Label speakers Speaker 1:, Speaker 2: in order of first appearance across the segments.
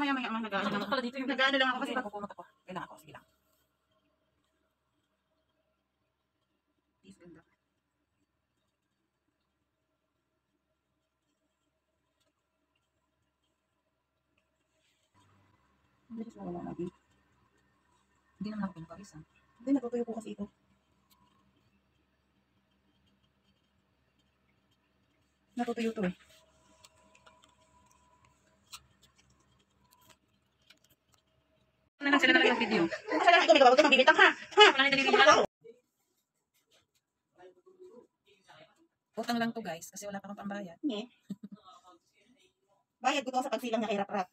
Speaker 1: maya-maya nag-ano lang ako. Nag-ano lang ako kasi magpupunot ako. Kailangan ako. Sige lang. Please, ganda. Hindi kasi wala lagi.
Speaker 2: Hindi naman ako pinapawis ha.
Speaker 1: Hindi, natutuyo po kasi ito. Natutuyo to eh.
Speaker 2: Ano lang sila na lang video.
Speaker 1: Kung kasi lang ito, may gawag ito, mabibitang ha. Ha?
Speaker 2: Wala nang dalili na. Utang lang to guys, kasi wala pa akong pambayad.
Speaker 1: Hindi. Bayad ko to sa pagsilang niya kay Rap-Rap.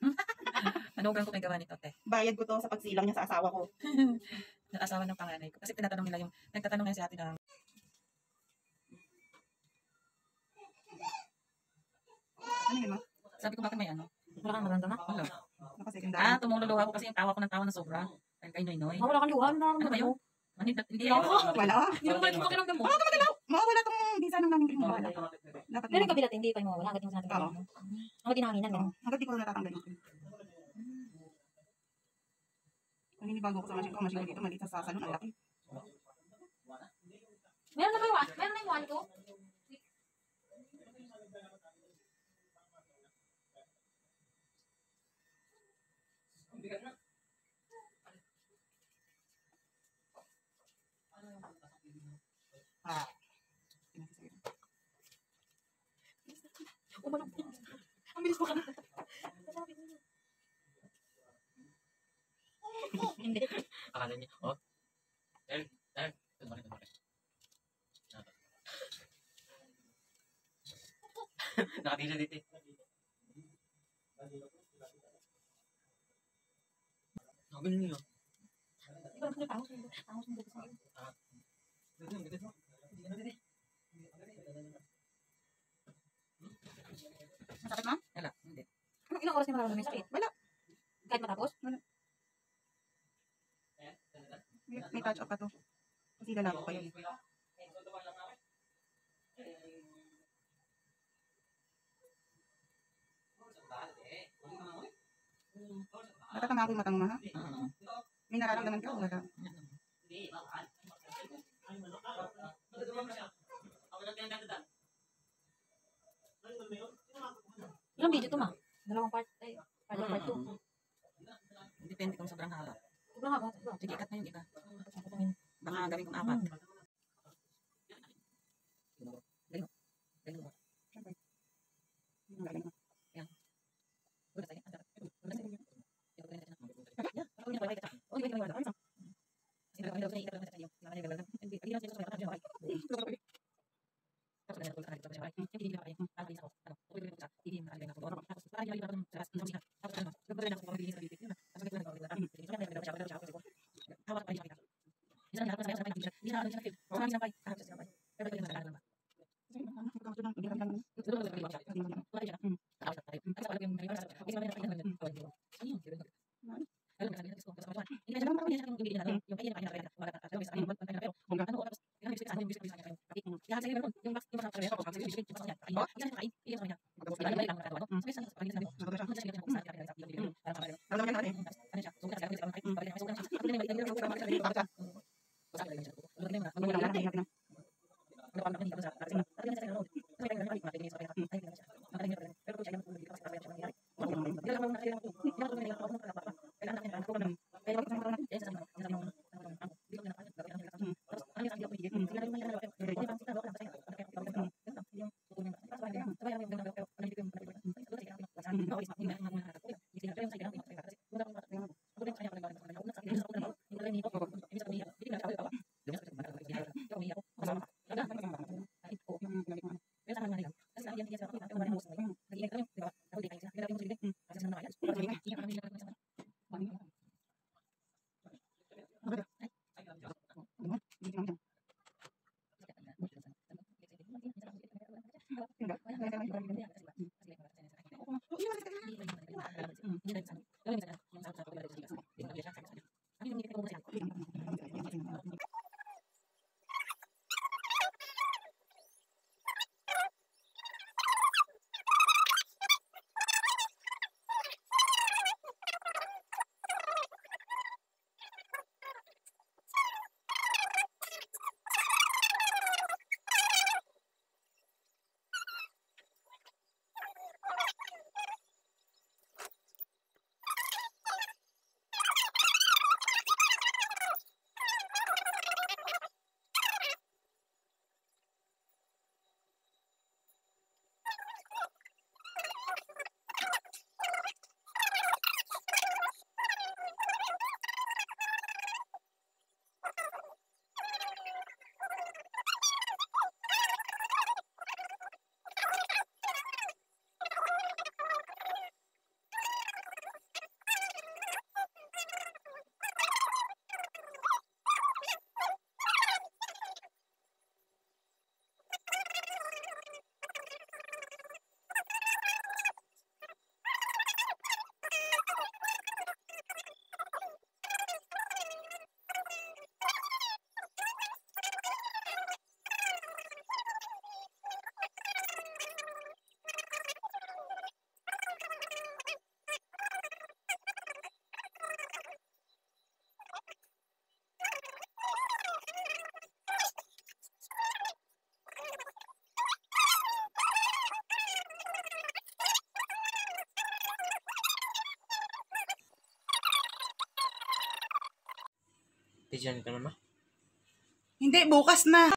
Speaker 2: Manugang ko may gawa nito, te.
Speaker 1: Bayad ko to sa pagsilang niya sa asawa ko.
Speaker 2: Nakasawa ng panganay ko. Kasi tinatanong nila yung, nagtatanong nga si ate ng,
Speaker 1: Ano yun, ma?
Speaker 2: sabi ko bakit may ano?
Speaker 3: Wala kang maganda na?
Speaker 2: Wala.
Speaker 1: Nakasecondary.
Speaker 2: Tumululuha ko kasi yung tawa ko ng tawa na sobra. Kay Noy Noy.
Speaker 3: Wala kang luha.
Speaker 2: Ano ba yun? Hindi
Speaker 3: Wala.
Speaker 1: Wala.
Speaker 3: Hindi mo kayo pakiramdam mo.
Speaker 1: Mawawala tong bisa nung namin rin mawala. Dapat
Speaker 3: Meron kabilat, hindi pa mo wala. Hanggat yung sinabi
Speaker 1: Oo.
Speaker 3: mo. Hanggat dinahanginan.
Speaker 1: Oo. Hanggat di ko natatanggal ito. Ang hinibago ko sa machine ko, machine ko dito, maliit sa salon, ang laki.
Speaker 3: Meron na ba yung one? Meron na yung one ko?
Speaker 1: Ah.
Speaker 3: Umalok. Ang bilis ko ka na. Hindi.
Speaker 4: Akala niya, oh. Tumarin. Nakatila dito eh. Ang galing niyo.
Speaker 1: Masakit na?
Speaker 2: Wala, hindi.
Speaker 3: Ilang oras niya mararamdaman yung sakit?
Speaker 1: Wala.
Speaker 3: Kahit matapos?
Speaker 1: May touch up pa to. Kasi lalako pa yun. Natatama ako yung matang ma, ha? May nararamdaman ka o wala?
Speaker 3: Ilang video to ma? Dalawang part. Ay, part 1, part 2.
Speaker 2: Depende kung sobrang haba.
Speaker 3: Sobrang haba.
Speaker 2: Sige, ikat na yung iba. Baka gawin kong 4. Galing mo. Galing mo.
Speaker 1: Ang galing mo.
Speaker 2: Ulit tayo. Ang sarap. Ulit tayo. Yeah, ako yung nakalay ka. Oh, hindi ko wala. Kasi nakakita ko na ikat lang sa iyo. Nakakita ko lang. Hindi na siya sa mga kapatid. Tapos na tulad ka sa bahay. Hindi na kayo. Ano isa ko. Ano? Okay ko sa TV na alin ako. Tapos para yung iba sa sa tapos ano. Tapos na ako pamilya sa bibig. Tapos ito na ako. Isa na ako siya ko. Hawak pa siya. Isa na ako sa bahay. Isa na ako sa bahay. Sa bahay. Sa bahay. Pero ko na sa bahay.
Speaker 4: Tijan ka naman.
Speaker 1: Hindi, bukas na.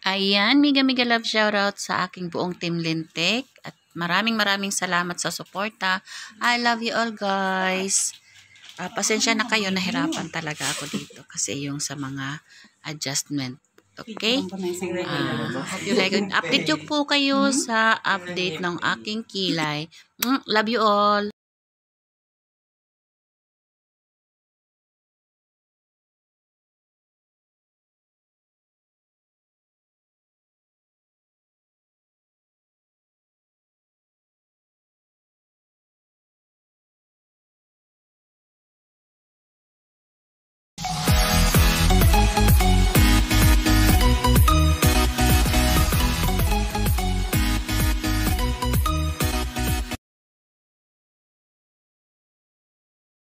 Speaker 2: Ayan, mega love shoutout sa aking buong Team Lintik. At maraming salamat sa suporta. I love you all, guys. Pasensya na kayo, nahirapan talaga ako dito kasi yung sa mga adjustment. Okay? Hope you like it. Update ko po kayo sa update ng aking kilay. Love you all.